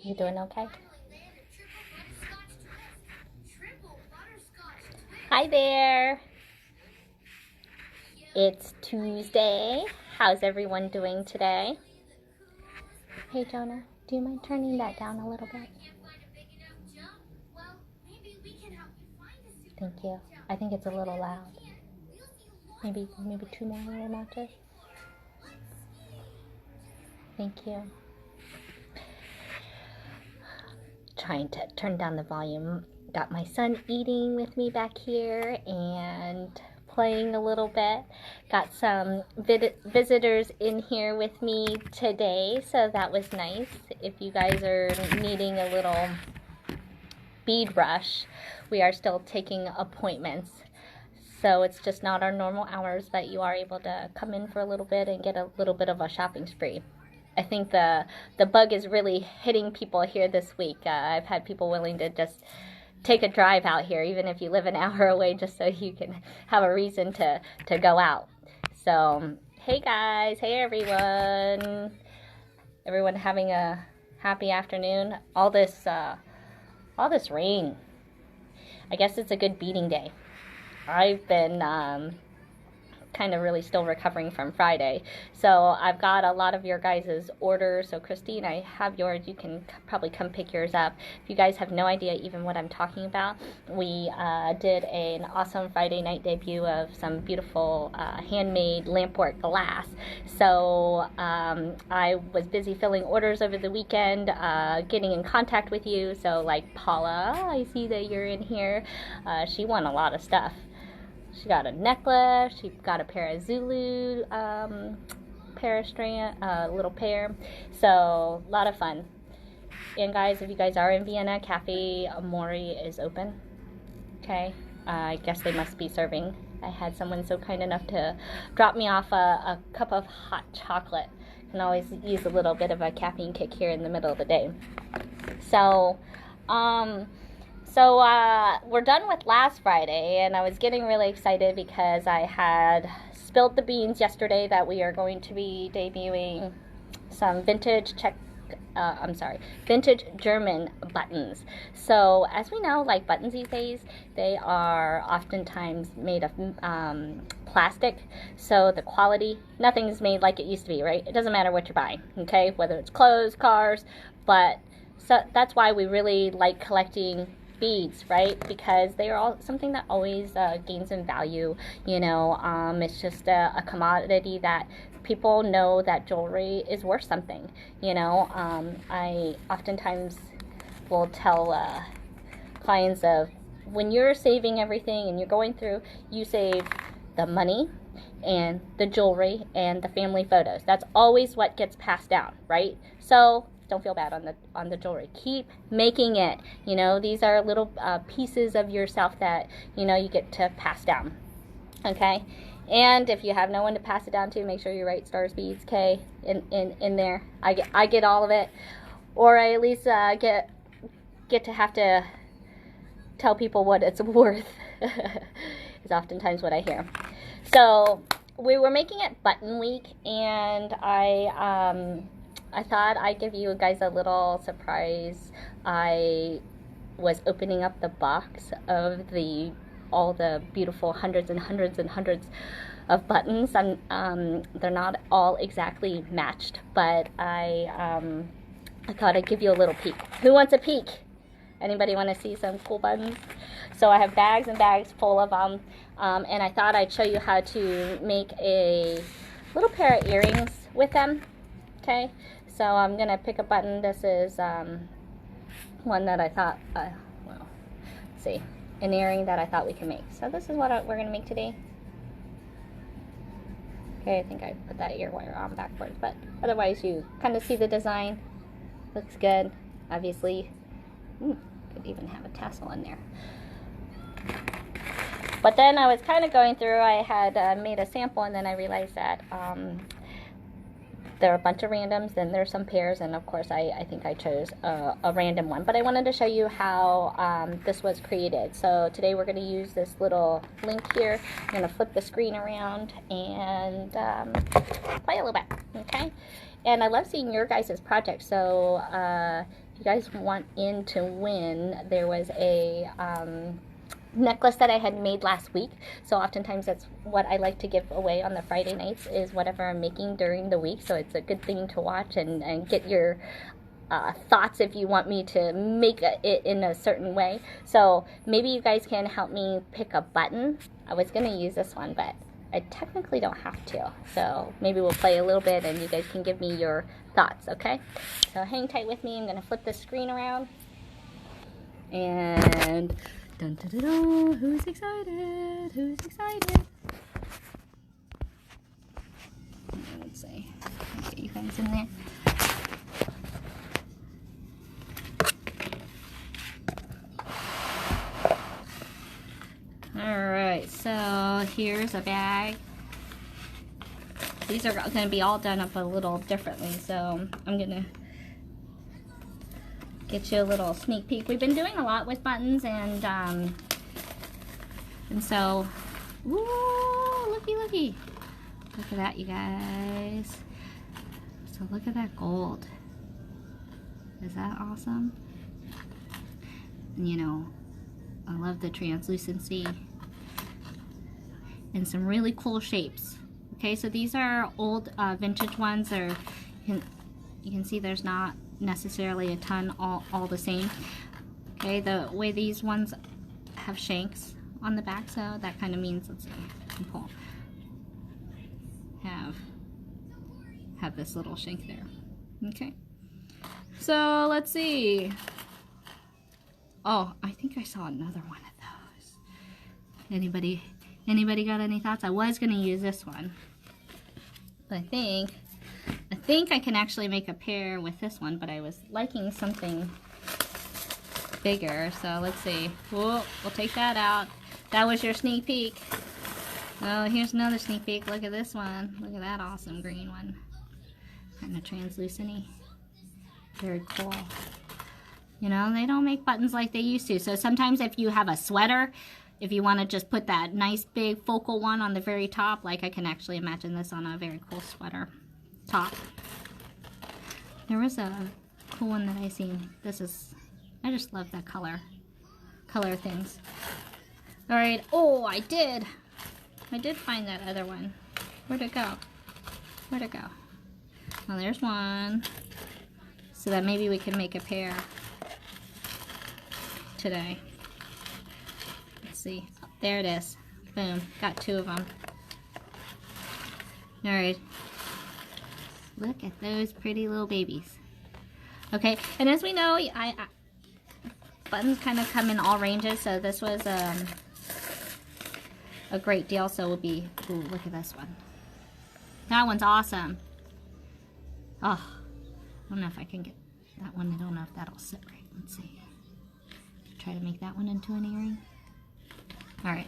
You doing okay? Hi there. It's Tuesday. How's everyone doing today? Hey Jonah, do you mind turning that down a little bit? Thank you. I think it's a little loud. Maybe 2 more little notches. Thank you. Trying to turn down the volume. Got my son eating with me back here and playing a little bit. Got some visitors in here with me today, so that was nice. If you guys are needing a little bead rush, we are still taking appointments. So it's just not our normal hours, but you are able to come in for a little bit and get a little bit of a shopping spree. I think the bug is really hitting people here this week. I've had people willing to just take a drive out here, even if you live an hour away, just so you can have a reason to go out. So, hey guys, hey everyone. Everyone having a happy afternoon. All this rain. I guess it's a good beading day. I've been kind of really still recovering from Friday. So I've got a lot of your guys' orders. So Christine, I have yours. You can probably come pick yours up. If you guys have no idea even what I'm talking about, we did an awesome Friday night debut of some beautiful handmade lampwork glass. So I was busy filling orders over the weekend, getting in contact with you. So like Paula, I see that you're in here. She won a lot of stuff. She got a necklace, she got a pair of Zulu little pair. So, a lot of fun. And guys, if you guys are in Vienna, Cafe Amori is open. Okay, I guess they must be serving. I had someone so kind enough to drop me off a cup of hot chocolate. Can always use a little bit of a caffeine kick here in the middle of the day. So, we're done with last Friday, and I was getting really excited because I had spilled the beans yesterday that we are going to be debuting some vintage German buttons. So as we know, like buttons these days, they are oftentimes made of plastic. So the quality, nothing's made like it used to be, right? It doesn't matter what you're buying, okay? Whether it's clothes, cars, but so that's why we really like collecting beads, right? Because they are all something that always gains in value. You know, it's just a commodity that people know that jewelry is worth something. You know, I oftentimes will tell clients of when you're saving everything and you're going through, you save the money and the jewelry and the family photos. That's always what gets passed down, right? So don't feel bad on the jewelry. Keep making it. You know, these are little pieces of yourself that, you know, you get to pass down. Okay? And if you have no one to pass it down to, make sure you write Stars Beads K in there. I get all of it. Or I at least get to have to tell people what it's worth. Is oftentimes what I hear. So we were making it Button Week, and I thought I'd give you guys a little surprise. I was opening up the box of all the beautiful hundreds and hundreds and hundreds of buttons. They're not all exactly matched, but I thought I'd give you a little peek. Who wants a peek? Anybody want to see some cool buttons? So I have bags and bags full of them, and I thought I'd show you how to make a little pair of earrings with them. Okay, so I'm gonna pick a button. This is one that I thought, well, let's see, an earring that I thought we can make. So this is what we're gonna make today. Okay, I think I put that ear wire on backwards, but otherwise you kind of see the design. Looks good, obviously. Could even have a tassel in there. But then I was kind of going through, I had made a sample, and then I realized that there are a bunch of randoms, then there's some pairs, and of course I think I chose a random one. But I wanted to show you how this was created. So today we're going to use this little link here. I'm going to flip the screen around and play a little bit, okay? And I love seeing your guys' projects, so if you you guys want in to win, there was a necklace that I had made last week. So oftentimes that's what I like to give away on the Friday nights, is whatever I'm making during the week. So it's a good thing to watch and get your thoughts if you want me to make it in a certain way. So maybe you guys can help me pick a button. I was going to use this one, but I technically don't have to. So maybe we'll play a little bit and you guys can give me your thoughts, okay? So hang tight with me. I'm going to flip the screen around. And dun, dun, dun, dun. Who's excited? Who's excited? Let's see. Let's get you guys in there. Alright, so here's a bag. These are going to be all done up a little differently, so I'm going to get you a little sneak peek. We've been doing a lot with buttons, and so, woo, looky, looky. Look at that, you guys. So look at that gold. Is that awesome? And you know, I love the translucency and some really cool shapes. Okay, so these are old vintage ones. You can see there's not necessarily a ton all the same. Okay, the way these ones have shanks on the back, so that kind of means, let's see, I can pull, have this little shank there. Okay, so let's see. Oh, I think I saw another one of those. Anybody got any thoughts? I was gonna use this one, but I think I can actually make a pair with this one, but I was liking something bigger. So let's see. Whoa, we'll take that out. That was your sneak peek. Oh, here's another sneak peek. Look at this one. Look at that awesome green one. Kind of translucent-y. Very cool. You know, they don't make buttons like they used to. So sometimes if you have a sweater, if you want to just put that nice big focal one on the very top, like I can actually imagine this on a very cool sweater top. There was a cool one that I seen. I just love that color things. All right. Oh, I did find that other one. Where'd it go? Where'd it go? Well, there's one. So that maybe we can make a pair today. Let's see. There it is. Boom. Got two of them. All right. Look at those pretty little babies. Okay, and as we know, buttons kind of come in all ranges, so this was a great deal. So we'll be, ooh, look at this one. That one's awesome. Oh, I don't know if I can get that one. I don't know if that'll sit right. Let's see. Try to make that one into an earring. All right.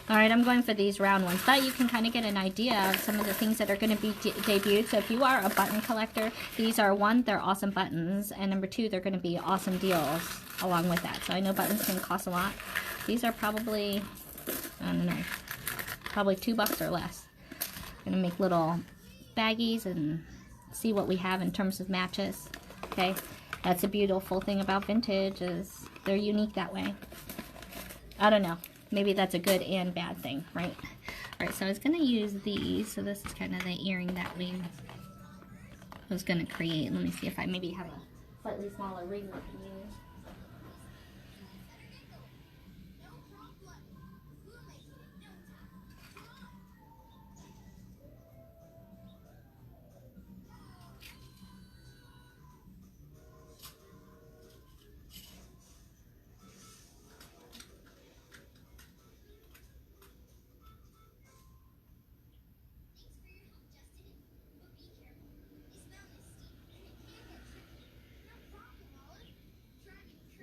All right, I'm going for these round ones, but you can kind of get an idea of some of the things that are going to be debuted. So if you are a button collector, these are, one, they're awesome buttons, and number two, they're going to be awesome deals along with that. So I know buttons can cost a lot. These are probably, I don't know, probably $2 or less. I'm going to make little baggies and see what we have in terms of matches. Okay, that's a beautiful thing about vintage, is they're unique that way. I don't know. Maybe that's a good and bad thing, right? All right, so I was going to use these. So this is kind of the earring that we was going to create. Let me see if I maybe have a slightly smaller ring we can use.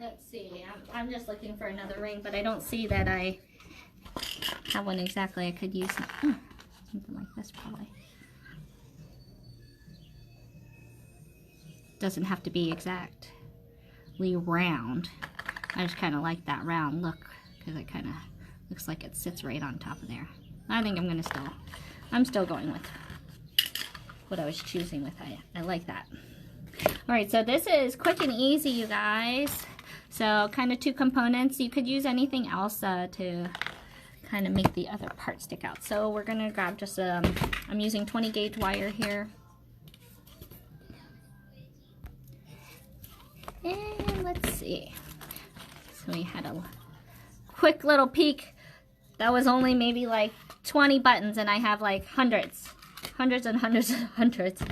Let's see, I'm just looking for another ring, but I don't see that I have one exactly. I could use something like this probably. Doesn't have to be exactly round. I just kind of like that round look because it kind of looks like it sits right on top of there. I think I'm still going with what I was choosing with. I like that. All right, so this is quick and easy, you guys. So kind of 2 components. You could use anything else to kind of make the other part stick out. So we're gonna grab just I'm using 20 gauge wire here. And let's see. So we had a quick little peek. That was only maybe like 20 buttons, and I have like hundreds and hundreds and hundreds.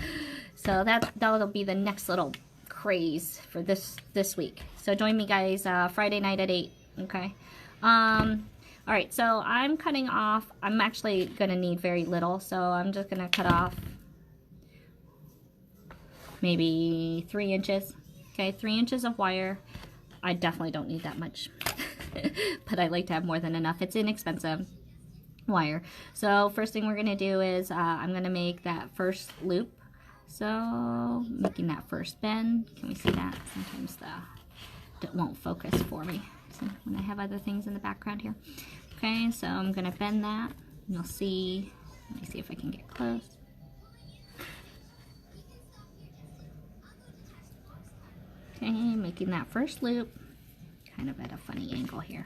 So that'll be the next little craze for this week. So join me, guys, Friday night at 8. Okay. All right. So I'm cutting off. I'm actually gonna need very little, so I'm just gonna cut off maybe 3 inches. Okay, 3 inches of wire. I definitely don't need that much, but I like to have more than enough. It's inexpensive wire. So first thing we're gonna do is I'm gonna make that first loop. So making that first bend. Can we see that? Sometimes it won't focus for me when I have other things in the background here. Okay, so I'm gonna bend that. You'll see. Let me see if I can get close. Okay, making that first loop, kind of at a funny angle here.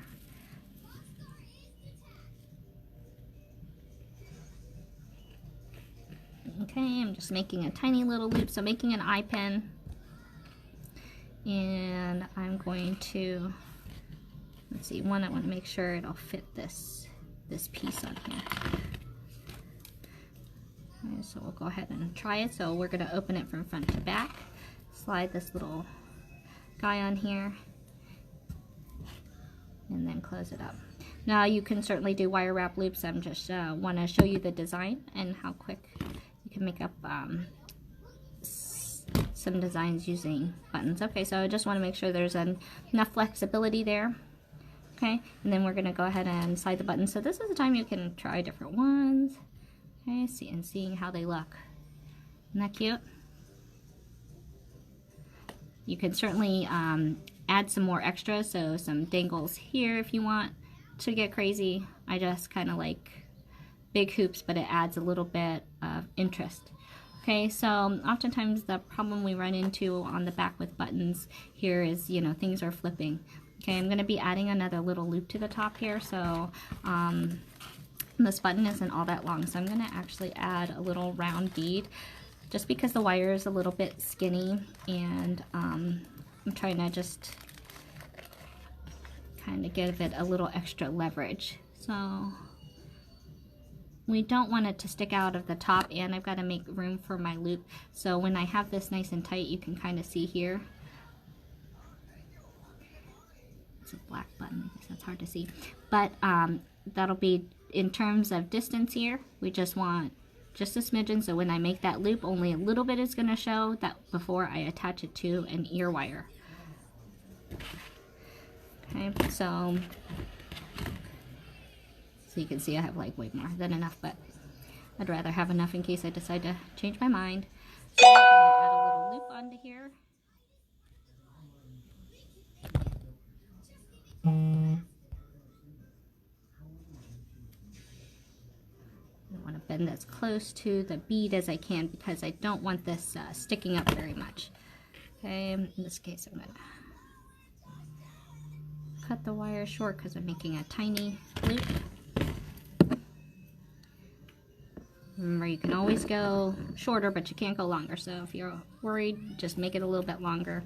Okay, I'm just making a tiny little loop, so making an eye pin. And I'm going to, let's see, I want to make sure it'll fit this piece on here. Okay, so we'll go ahead and try it. So we're going to open it from front to back, slide this little guy on here, and then close it up. Now you can certainly do wire wrap loops. I'm just want to show you the design and how quick you can make up some designs using buttons. Okay, so I just want to make sure there's enough flexibility there. Okay, and then we're going to go ahead and slide the buttons. So this is the time you can try different ones. Okay, seeing how they look. Isn't that cute? You can certainly add some more extras, so some dangles here if you want to get crazy. I just kind of like big hoops, but it adds a little bit of interest. Okay, so oftentimes the problem we run into on the back with buttons here is, you know, things are flipping. Okay, I'm going to be adding another little loop to the top here, so this button isn't all that long, so I'm going to actually add a little round bead just because the wire is a little bit skinny, and I'm trying to just kind of give it a little extra leverage. So we don't want it to stick out of the top, and I've got to make room for my loop. So when I have this nice and tight, you can kind of see here. It's a black button, I guess that's hard to see. But that'll be in terms of distance here. We just want just a smidgen, so when I make that loop, only a little bit is going to show that before I attach it to an ear wire. Okay, so you can see I have like way more than enough, but I'd rather have enough in case I decide to change my mind. So I'm going to add a little loop onto here. I want to bend as close to the bead as I can because I don't want this sticking up very much. Okay, in this case I'm going to cut the wire short because I'm making a tiny loop. Remember, you can always go shorter, but you can't go longer. So if you're worried, just make it a little bit longer.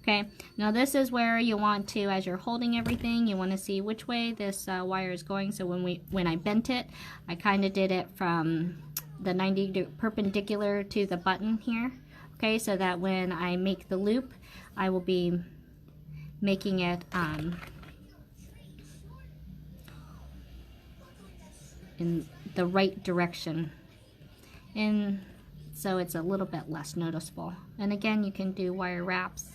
Okay, now this is where you want to, as you're holding everything, you want to see which way this wire is going. So when I bent it, I kind of did it from the 90 perpendicular to the button here. Okay, so that when I make the loop, I will be making it in the right direction, and so it's a little bit less noticeable. And again, you can do wire wraps.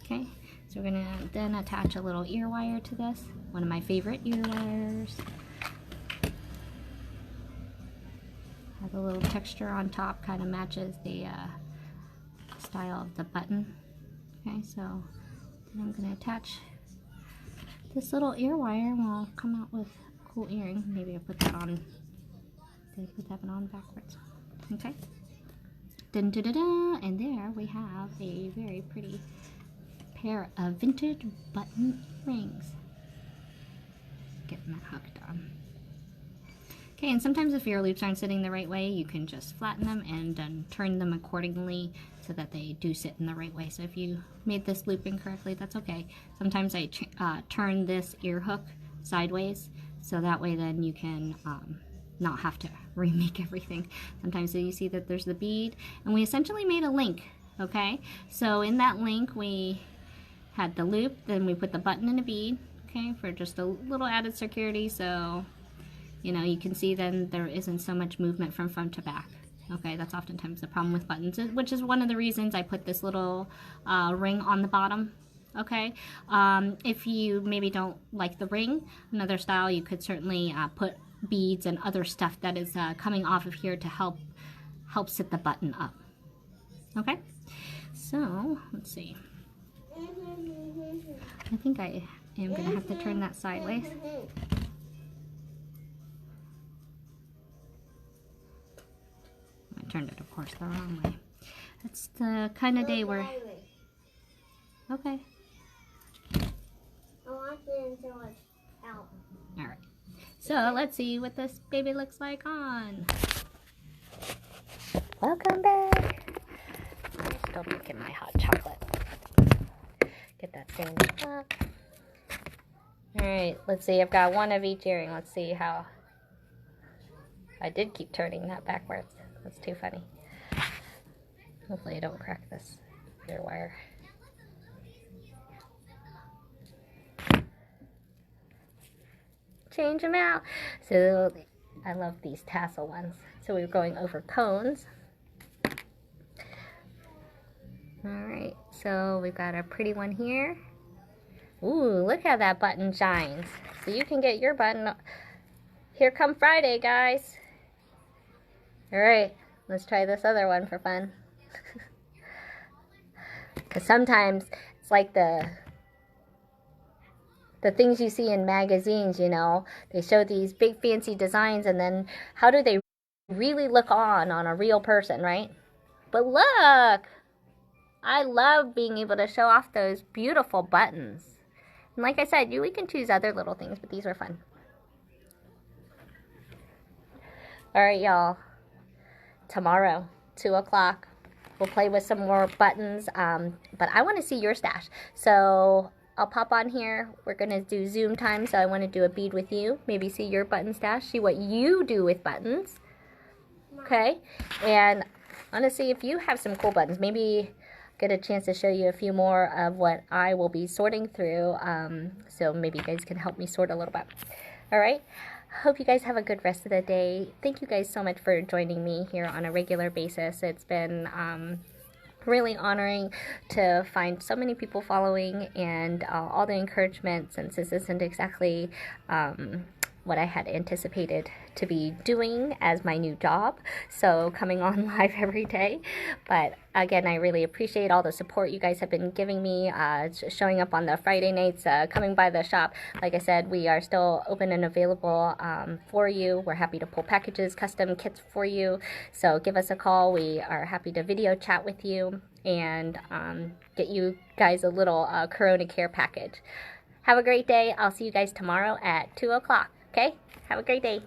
Okay, so we're gonna then attach a little ear wire to this, one of my favorite ear wires. Has a little texture on top, kind of matches the style of the button. Okay, so then I'm gonna attach this little ear wire, and we'll come out with a cool earring. Maybe I put that on. Did I put that on backwards? Okay. Dun, dun, dun, dun. And there we have a very pretty pair of vintage button rings. Getting that hooked on. Okay, and sometimes if your loops aren't sitting the right way, you can just flatten them and turn them accordingly so that they do sit in the right way. So if you made this loop incorrectly, that's okay. Sometimes I turn this ear hook sideways, so that way then you can not have to remake everything. Sometimes you see that there's the bead, and we essentially made a link, okay? So in that link, we had the loop, then we put the button and a bead, okay, for just a little added security, so you know, you can see then there isn't so much movement from front to back. Okay, that's oftentimes the problem with buttons, which is one of the reasons I put this little ring on the bottom. Okay, if you maybe don't like the ring, another style, you could certainly put beads and other stuff that is coming off of here to help sit the button up. Okay, so let's see. I think I am gonna have to turn that sideways. I turned it, of course, the wrong way. It's the kind of day where... Okay. I want it until it's out. Alright. So, let's see what this baby looks like on. Welcome back. I'm still making my hot chocolate. Get that sandwich up. Alright, let's see. I've got one of each earring. Let's see how... I did keep turning that backwards. That's too funny. Hopefully I don't crack this ear wire. Change them out. So I love these tassel ones. So we were going over cones. Alright, so we've got our pretty one here. Ooh, look how that button shines. So you can get your button. Here come Friday, guys. Alright, let's try this other one for fun. Because sometimes it's like the things you see in magazines, you know. They show these big fancy designs, and then how do they really look on a real person, right? But look! I love being able to show off those beautiful buttons. And like I said, we can choose other little things, but these were fun. Alright, y'all. Tomorrow, 2 o'clock, we'll play with some more buttons, but I want to see your stash, so I'll pop on here. We're going to do Zoom time, so I want to do a bead with you, maybe see your button stash, see what you do with buttons, okay, and I want to see if you have some cool buttons, maybe get a chance to show you a few more of what I will be sorting through, so maybe you guys can help me sort a little bit. Alright, hope you guys have a good rest of the day. Thank you guys so much for joining me here on a regular basis. It's been really honoring to find so many people following, and all the encouragement, since this isn't exactly what I had anticipated to be doing as my new job, so coming on live every day. But again, I really appreciate all the support you guys have been giving me, showing up on the Friday nights, coming by the shop. Like I said, we are still open and available for you. We're happy to pull packages, custom kits for you, so give us a call. We are happy to video chat with you and get you guys a little Corona care package. Have a great day. I'll see you guys tomorrow at 2 o'clock. Okay? Have a great day.